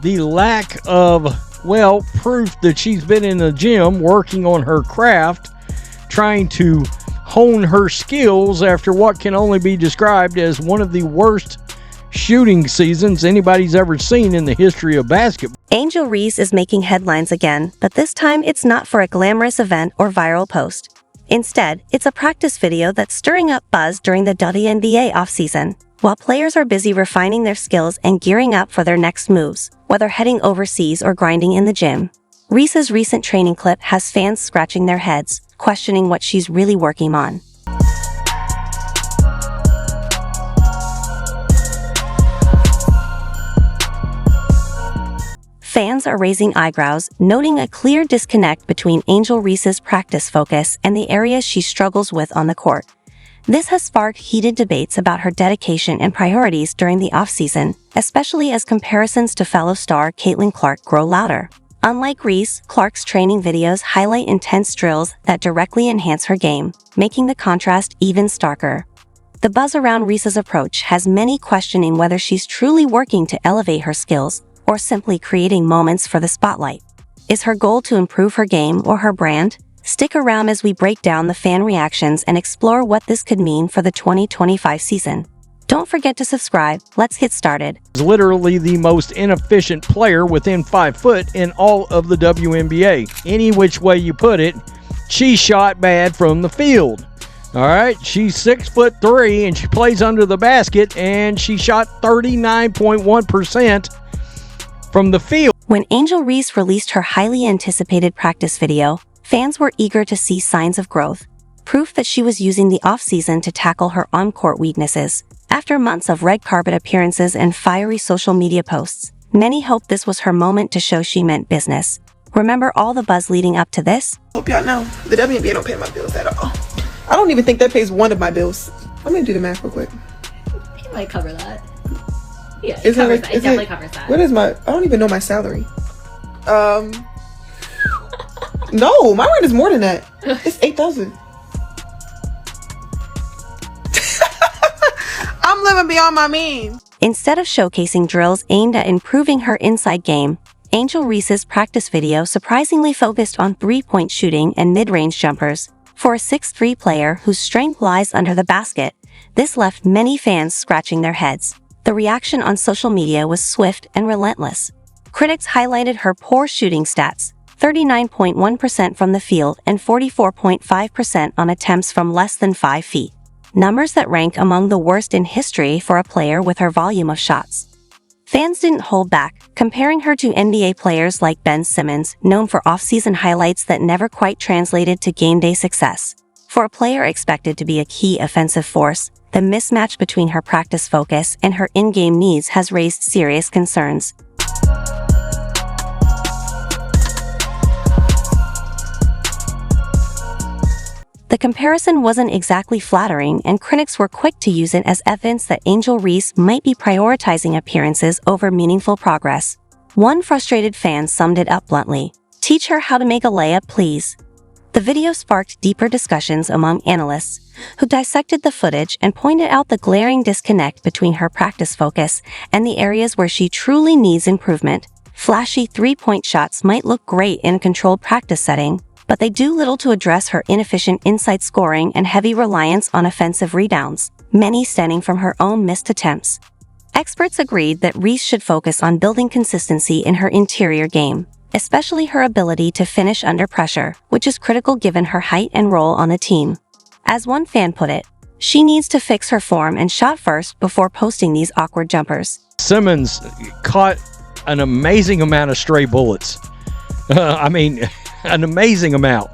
the lack of, proof that she's been in the gym working on her craft, trying to hone her skills after what can only be described as one of the worst shooting seasons anybody's ever seen in the history of basketball. Angel Reese is making headlines again, but this time it's not for a glamorous event or viral post. Instead, it's a practice video that's stirring up buzz during the WNBA offseason. While players are busy refining their skills and gearing up for their next moves, whether heading overseas or grinding in the gym, Reese's recent training clip has fans scratching their heads, questioning what she's really working on. Fans are raising eyebrows, noting a clear disconnect between Angel Reese's practice focus and the areas she struggles with on the court. This has sparked heated debates about her dedication and priorities during the offseason, especially as comparisons to fellow star Caitlin Clark grow louder. Unlike Reese, Clark's training videos highlight intense drills that directly enhance her game, making the contrast even starker. The buzz around Reese's approach has many questioning whether she's truly working to elevate her skills or simply creating moments for the spotlight. Is her goal to improve her game or her brand? Stick around as we break down the fan reactions and explore what this could mean for the 2025 season. Don't forget to subscribe. Let's get started. Literally the most inefficient player within 5 foot in all of the WNBA. Any which way you put it, she shot bad from the field. All right, she's 6'3" and she plays under the basket, and she shot 39.1% from the field. When Angel Reese released her highly anticipated practice video, fans were eager to see signs of growth, proof that she was using the offseason to tackle her on-court weaknesses. After months of red carpet appearances and fiery social media posts, many hoped this was her moment to show she meant business. Remember all the buzz leading up to this? Hope y'all know, the WNBA don't pay my bills at all. I don't even think that pays one of my bills. I'm gonna do the math real quick. It might cover that. Yeah, it definitely covers that. What is I don't even know my salary. No, my rent is more than that. It's $8,000. I'm living beyond my means. Instead of showcasing drills aimed at improving her inside game, Angel Reese's practice video surprisingly focused on three-point shooting and mid-range jumpers. For a 6'3" player whose strength lies under the basket, this left many fans scratching their heads. The reaction on social media was swift and relentless. Critics highlighted her poor shooting stats, 39.1% from the field and 44.5% on attempts from less than 5 feet. Numbers that rank among the worst in history for a player with her volume of shots. Fans didn't hold back, comparing her to NBA players like Ben Simmons, known for off-season highlights that never quite translated to game-day success. For a player expected to be a key offensive force, the mismatch between her practice focus and her in-game needs has raised serious concerns. The comparison wasn't exactly flattering, and critics were quick to use it as evidence that Angel Reese might be prioritizing appearances over meaningful progress. One frustrated fan summed it up bluntly: "Teach her how to make a layup, please." The video sparked deeper discussions among analysts, who dissected the footage and pointed out the glaring disconnect between her practice focus and the areas where she truly needs improvement. Flashy three-point shots might look great in a controlled practice setting, but they do little to address her inefficient inside scoring and heavy reliance on offensive rebounds, many stemming from her own missed attempts. Experts agreed that Reese should focus on building consistency in her interior game, especially her ability to finish under pressure, which is critical given her height and role on the team. As one fan put it, she needs to fix her form and shot first before posting these awkward jumpers. Simmons caught an amazing amount of stray bullets. An amazing amount.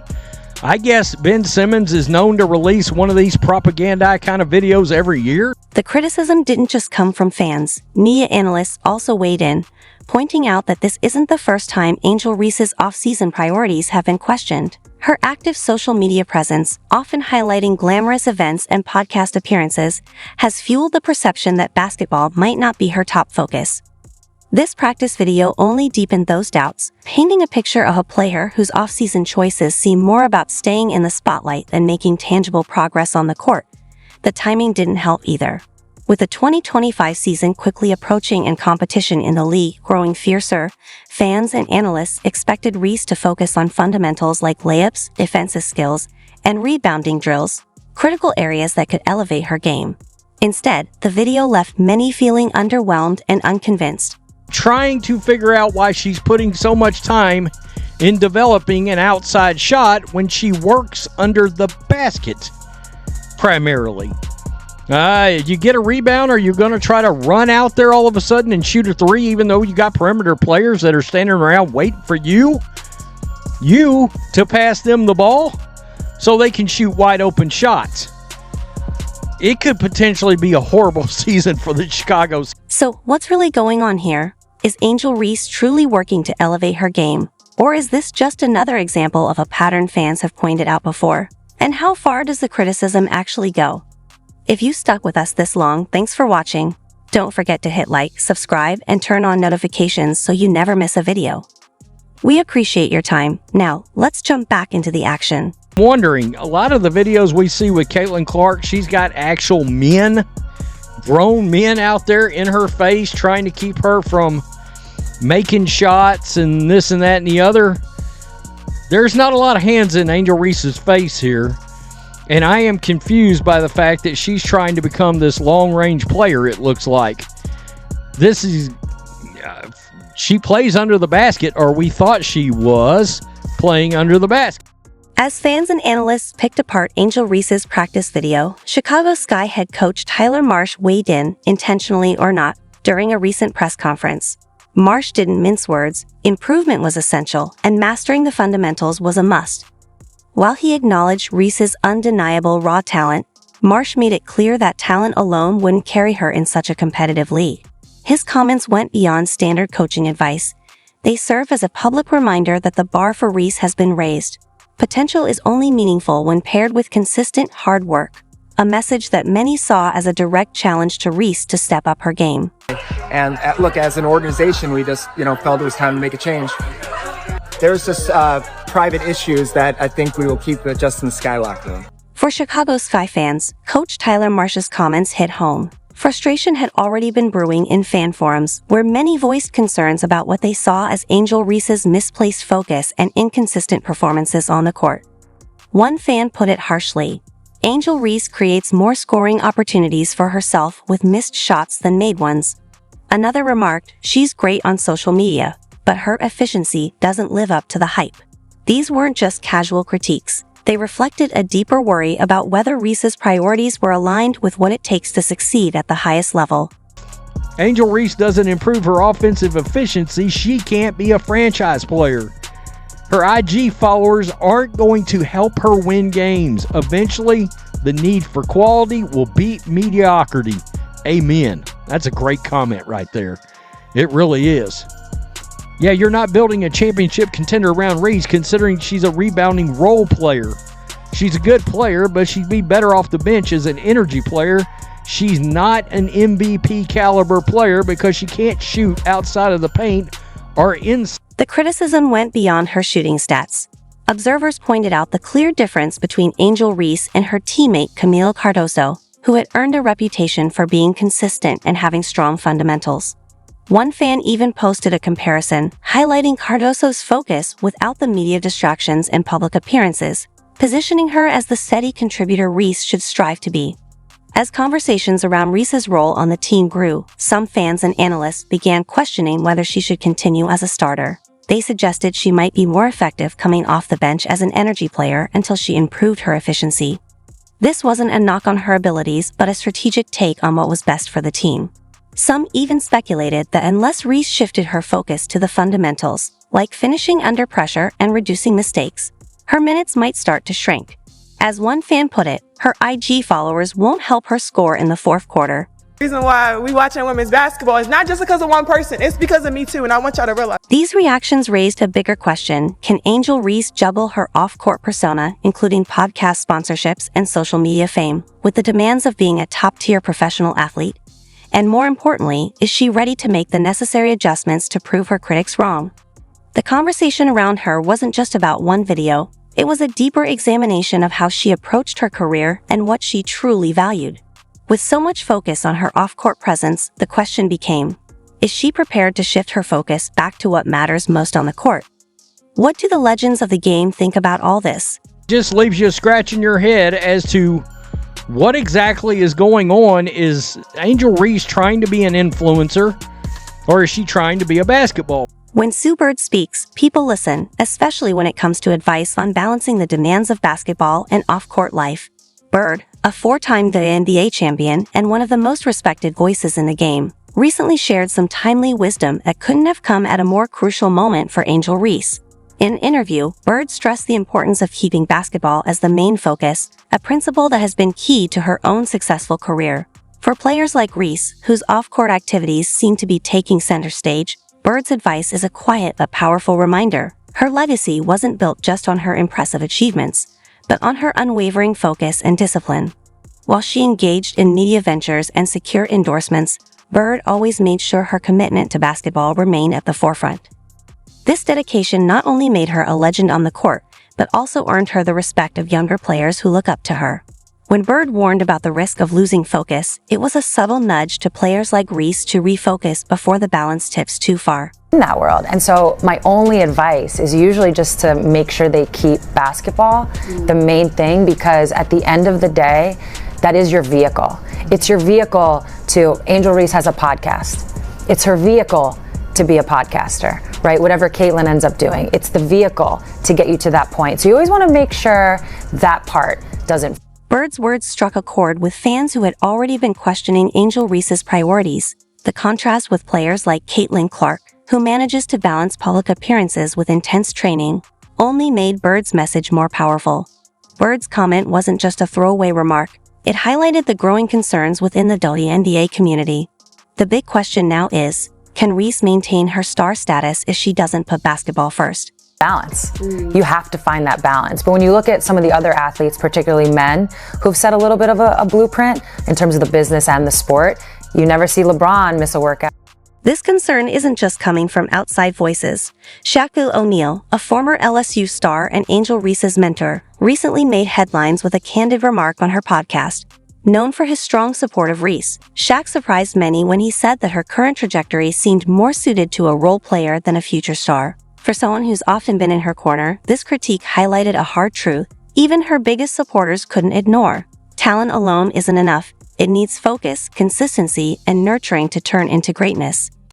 I guess Ben Simmons is known to release one of these propaganda kind of videos every year. The criticism didn't just come from fans. Media analysts also weighed in, pointing out that this isn't the first time Angel Reese's off-season priorities have been questioned. Her active social media presence, often highlighting glamorous events and podcast appearances, has fueled the perception that basketball might not be her top focus. This practice video only deepened those doubts, painting a picture of a player whose off-season choices seem more about staying in the spotlight than making tangible progress on the court. The timing didn't help either. With the 2025 season quickly approaching and competition in the league growing fiercer, fans and analysts expected Reese to focus on fundamentals like layups, defensive skills, and rebounding drills, critical areas that could elevate her game. Instead, the video left many feeling underwhelmed and unconvinced. Trying to figure out why she's putting so much time in developing an outside shot when she works under the basket, primarily. You get a rebound, are you going to try to run out there all of a sudden and shoot a three even though you got perimeter players that are standing around waiting for you to pass them the ball so they can shoot wide open shots? It could potentially be a horrible season for the Chicago's. So what's really going on here? Is Angel Reese truly working to elevate her game? Or is this just another example of a pattern fans have pointed out before? And how far does the criticism actually go? If you stuck with us this long, thanks for watching. Don't forget to hit like, subscribe, and turn on notifications so you never miss a video. We appreciate your time. Now, let's jump back into the action. Wondering, a lot of the videos we see with Caitlin Clark, she's got actual men, grown men out there in her face trying to keep her from making shots and this and that and the other. There's not a lot of hands in Angel Reese's face here. And I am confused by the fact that she's trying to become this long-range player, it looks like. This is... she plays under the basket, or we thought she was playing under the basket. As fans and analysts picked apart Angel Reese's practice video, Chicago Sky head coach Tyler Marsh weighed in, intentionally or not, during a recent press conference. Marsh didn't mince words, improvement was essential, and mastering the fundamentals was a must. While he acknowledged Reese's undeniable raw talent, Marsh made it clear that talent alone wouldn't carry her in such a competitive league. His comments went beyond standard coaching advice. They serve as a public reminder that the bar for Reese has been raised. Potential is only meaningful when paired with consistent hard work, a message that many saw as a direct challenge to Reese to step up her game. And look, as an organization, we just, felt it was time to make a change. There's just private issues that I think we will keep just in the Sky locker room. For Chicago Sky fans, Coach Tyler Marsh's comments hit home. Frustration had already been brewing in fan forums, where many voiced concerns about what they saw as Angel Reese's misplaced focus and inconsistent performances on the court. One fan put it harshly: Angel Reese creates more scoring opportunities for herself with missed shots than made ones. Another remarked, she's great on social media, but her efficiency doesn't live up to the hype. These weren't just casual critiques. They reflected a deeper worry about whether Reese's priorities were aligned with what it takes to succeed at the highest level. Angel Reese doesn't improve her offensive efficiency, she can't be a franchise player. Her IG followers aren't going to help her win games. Eventually, the need for quality will beat mediocrity. Amen. That's a great comment right there. It really is. Yeah, you're not building a championship contender around Reese, considering she's a rebounding role player. She's a good player, but she'd be better off the bench as an energy player. She's not an MVP caliber player because she can't shoot outside of the paint or inside. The criticism went beyond her shooting stats. Observers pointed out the clear difference between Angel Reese and her teammate Camille Cardoso, who had earned a reputation for being consistent and having strong fundamentals. One fan even posted a comparison, highlighting Cardoso's focus without the media distractions and public appearances, positioning her as the steady contributor Reese should strive to be. As conversations around Reese's role on the team grew, some fans and analysts began questioning whether she should continue as a starter. They suggested she might be more effective coming off the bench as an energy player until she improved her efficiency. This wasn't a knock on her abilities, but a strategic take on what was best for the team. Some even speculated that unless Reese shifted her focus to the fundamentals, like finishing under pressure and reducing mistakes, her minutes might start to shrink. As one fan put it, her IG followers won't help her score in the fourth quarter. The reason why we watching women's basketball is not just because of one person, it's because of me too, and I want y'all to realize. These reactions raised a bigger question: can Angel Reese juggle her off-court persona, including podcast sponsorships and social media fame, with the demands of being a top-tier professional athlete? And more importantly, is she ready to make the necessary adjustments to prove her critics wrong? The conversation around her wasn't just about one video. It was a deeper examination of how she approached her career and what she truly valued. With so much focus on her off-court presence, the question became, is she prepared to shift her focus back to what matters most on the court? What do the legends of the game think about all this? Just leaves you scratching your head as to what exactly is going on. Is Angel Reese trying to be an influencer, or is she trying to be a basketball? When Sue Bird speaks, people listen, especially when it comes to advice on balancing the demands of basketball and off-court life. Bird, a four-time NBA champion and one of the most respected voices in the game, recently shared some timely wisdom that couldn't have come at a more crucial moment for Angel Reese. In an interview, Bird stressed the importance of keeping basketball as the main focus, a principle that has been key to her own successful career. For players like Reese, whose off-court activities seem to be taking center stage, Bird's advice is a quiet but powerful reminder. Her legacy wasn't built just on her impressive achievements, but on her unwavering focus and discipline. While she engaged in media ventures and secured endorsements, Bird always made sure her commitment to basketball remained at the forefront. This dedication not only made her a legend on the court, but also earned her the respect of younger players who look up to her. When Bird warned about the risk of losing focus, it was a subtle nudge to players like Reese to refocus before the balance tips too far. In that world. And so my only advice is usually just to make sure they keep basketball the main thing, because at the end of the day, that is your vehicle. It's your vehicle to, Angel Reese has a podcast. It's her vehicle to be a podcaster, right? Whatever Caitlin ends up doing, it's the vehicle to get you to that point. So you always want to make sure that part doesn't. Bird's words struck a chord with fans who had already been questioning Angel Reese's priorities. The contrast with players like Caitlin Clark, who manages to balance public appearances with intense training, only made Bird's message more powerful. Bird's comment wasn't just a throwaway remark. It highlighted the growing concerns within the WNBA community. The big question now is, can Reese maintain her star status if she doesn't put basketball first? Balance. You have to find that balance. But when you look at some of the other athletes, particularly men, who've set a little bit of a blueprint in terms of the business and the sport, you never see LeBron miss a workout. This concern isn't just coming from outside voices. Shaquille O'Neal, a former LSU star and Angel Reese's mentor, recently made headlines with a candid remark on her podcast. Known for his strong support of Reese, Shaq surprised many when he said that her current trajectory seemed more suited to a role player than a future star. For someone who's often been in her corner, this critique highlighted a hard truth even her biggest supporters couldn't ignore. Talent alone isn't enough. It needs focus, consistency, and nurturing to turn into greatness.